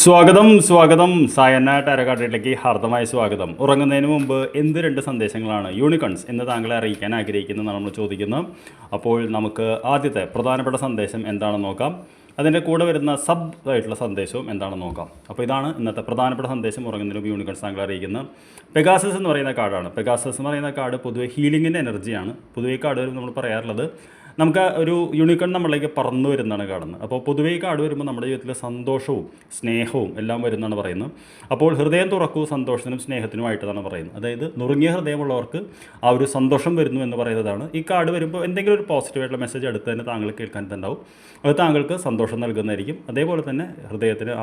സ്വാഗതം സായന്ന ടാരോകാർഡിലേക്ക് ഹാർദമായ സ്വാഗതം. ഉറങ്ങുന്നതിന് മുമ്പ് എന്ത് രണ്ട് സന്ദേശങ്ങളാണ് യൂണിക്കോൺസ് എന്ന് താങ്കളെ അറിയിക്കാൻ ആഗ്രഹിക്കുന്നതെന്നാണ് നമ്മൾ ചോദിക്കുന്നത്. അപ്പോൾ നമുക്ക് ആദ്യത്തെ പ്രധാനപ്പെട്ട സന്ദേശം എന്താണെന്ന് നോക്കാം. അതിൻ്റെ കൂടെ വരുന്ന സബ് ആയിട്ടുള്ള സന്ദേശവും എന്താണെന്ന് നോക്കാം. അപ്പോൾ ഇതാണ് ഇന്നത്തെ പ്രധാനപ്പെട്ട സന്ദേശം. ഉറങ്ങുന്നതിന് മുമ്പ് യൂണിക്കോൺസ് താങ്കളെ അറിയിക്കുന്നത് പെഗാസസ് എന്ന് പറയുന്ന കാർഡാണ്. പെഗാസസ് എന്ന് പറയുന്ന കാർഡ് പൊതുവെ ഹീലിങ്ങിൻ്റെ എനർജിയാണ്. പൊതുവെ കാർഡ് നമ്മൾ പറയാറുള്ളത് നമുക്ക് ഒരു യൂണിക്കോൺ നമ്മളിലേക്ക് പറന്നു വരുന്നതാണ് കാണുന്നത്. അപ്പോൾ പൊതുവേ ഈ കാർഡ് വരുമ്പോൾ നമ്മുടെ ജീവിതത്തിൽ സന്തോഷവും സ്നേഹവും എല്ലാം വരുന്നതാണ് പറയുന്നത്. അപ്പോൾ ഹൃദയം തുറക്കൂ സന്തോഷത്തിനും സ്നേഹത്തിനുമായിട്ടാണ് പറയുന്നത്. അതായത് നുറുങ്ങിയ ഹൃദയമുള്ളവർക്ക് ആ ഒരു സന്തോഷം വരുന്നു എന്ന് പറയുന്നതാണ്. ഈ കാർഡ് വരുമ്പോൾ എന്തെങ്കിലും ഒരു പോസിറ്റീവായിട്ടുള്ള മെസ്സേജ് അടുത്ത് തന്നെ താങ്കൾ കേൾക്കാൻ ഉണ്ടാവും. അത് താങ്കൾക്ക് സന്തോഷം നൽകുന്നതായിരിക്കും. അതേപോലെ തന്നെ ഹൃദയത്തിന്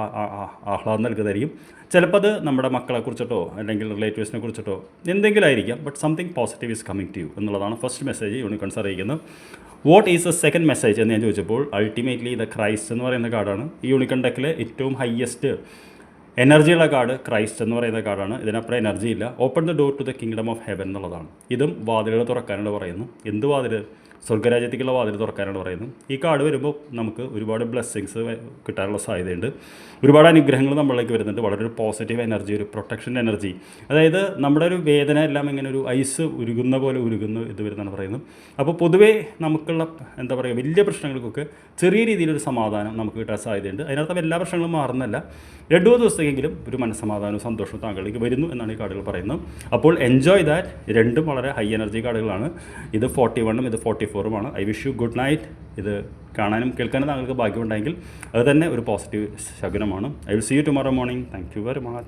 ആഹ്ലാദം നൽകുന്നതായിരിക്കും. ചിലപ്പോൾ അത് നമ്മുടെ മക്കളെക്കുറിച്ചിട്ടോ അല്ലെങ്കിൽ റിലേറ്റീവ്സിനെ കുറിച്ചിട്ടോ എന്തെങ്കിലും ആയിരിക്കാം. But something positive is coming to you എന്നുള്ളതാണ് ഫസ്റ്റ് മെസ്സേജ് യൂണിക്കോൺസ് അറിയിക്കുന്നത്. What is the second message എന്ന് ഞാൻ ചോദിച്ചപ്പോൾ അൾട്ടിമേറ്റ്ലി ദ ക്രൈസ്റ്റ് എന്ന് പറയുന്ന കാർഡാണ്. ഈ യൂണിക്കോൺ ഡെക്കിലെ ഏറ്റവും ഹയസ്റ്റ് എനർജിയുള്ള കാർഡ് ക്രൈസ്റ്റ് എന്ന് പറയുന്ന കാർഡാണ്. ഇതിനപ്പുറം എനർജി ഇല്ല. Open the door to the kingdom of heaven എന്നുള്ളതാണ്. ഇതും വാതിലുകൾ തുറക്കാനാണ് പറയുന്നു. എന്ത് വാതിൽ? സ്വർഗ്ഗരാജ്യത്തേക്കുള്ള വാതിൽ തുറക്കാനാണ് പറയുന്നത്. ഈ കാർഡ് വരുമ്പോൾ നമുക്ക് ഒരുപാട് ബ്ലെസ്സിങ്സ് കിട്ടാനുള്ള സാധ്യതയുണ്ട്. ഒരുപാട് അനുഗ്രഹങ്ങൾ നമ്മളിലേക്ക് വരുന്നുണ്ട്. വളരെ ഒരു പോസിറ്റീവ് എനർജി, ഒരു പ്രൊട്ടക്ഷൻ എനർജി. അതായത് നമ്മുടെ ഒരു വേദന എല്ലാം ഇങ്ങനെ ഒരു ഐസ് ഉരുകുന്ന പോലെ ഉരുകുന്ന ഇത് വരുന്നതാണ് പറയുന്നത്. അപ്പോൾ പൊതുവേ നമുക്കുള്ള എന്താ പറയുക വലിയ പ്രശ്നങ്ങൾക്കൊക്കെ ചെറിയ രീതിയിലൊരു സമാധാനം നമുക്ക് കിട്ടാൻ സാധ്യതയുണ്ട്. അതിനർത്ഥം എല്ലാ പ്രശ്നങ്ങളും മാറുന്നല്ല. 2-3 ദിവസത്തെങ്കിലും ഒരു മനസ്സമാധാനവും സന്തോഷവും താങ്കളിലേക്ക് വരുന്നു എന്നാണ് ഈ കാർഡുകൾ പറയുന്നത്. അപ്പോൾ എൻജോയ് ദാറ്റ്. രണ്ടും വളരെ ഹൈ എനർജി കാർഡുകളാണ്. ഇത് 41ഉം ഇത് 44ഉമാണ്. I wish you good night. ഇത് കാണാനും കേൾക്കാനും താങ്കൾക്ക് ഭാഗ്യമുണ്ടെങ്കിൽ അത് തന്നെ ഒരു പോസിറ്റീവ് ശകുനമാണ്. I will see you tomorrow morning. Thank you very much.